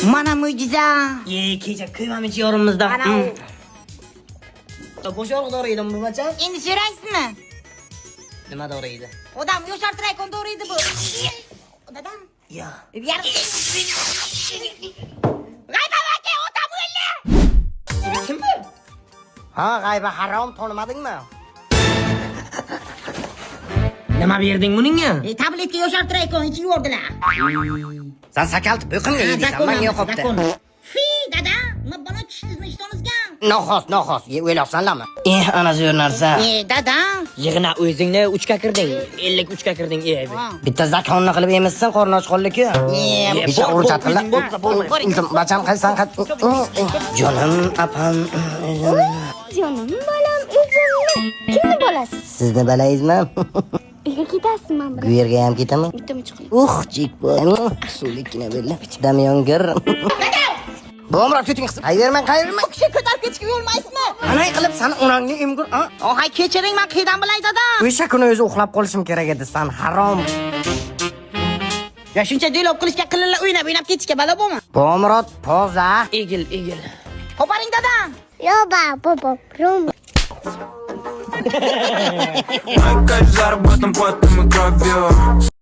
Mana mo'jiza. Kecha kıymamış yorumimizda. Ana. Boş yorug' doğruydi bu bacham. Endi so'raysizmi? Nima doğruydi? Odam yoshartirayotgan to'g'ri bu. Dadam. Ya. G'ayba aka, otam o'ldi. Kim bu? Ha, g'ayba harom tonimadingmi? Nima berding buningga? Tabletka yoshartirayotgan ichib yubordilar. Sen sakalt bo'qimga yeysan, menga yoqibdi. Fi, dada, nima bana tishingizni ishtonizgan? Noxos, o'ylabsanlarmi? Ana zo'r narsa. Dada. Yig'ina o'zingni 3 ga kirding. 53 ga kirding, Bitta zakonni qilib emassan, qorni ochqonlik-ku. Bitta urchatqinlar. Bacham qaysan qat. Jonim apam. Jonim bolam o'zimni. Kimni bolasiz? Sizni balayizmi? Uyga ketasizmi men bilan? Bu yerga ham ketaman. Bitta chiqing. Chikboy. Suvlikkina belli. Dam yongir. Bo'mroq keting qilsin. Qayerman? Kishi ko'tarib ketishga yo'lmaysizmi? Qanday qilib seni onangni emgur? Hay kechiring, men qiydan bilay dada. O'sha kuni o'zi uxlab qolishim kerak edi. Sen harom. Ya shuncha dialog qilishga qilinglar, o'ynab ketishga balo bo'lma. Bo'mroq, poza. Egil. Qo'paring dada. Yo baba, rum. Мои кайф заработан потом и кровью.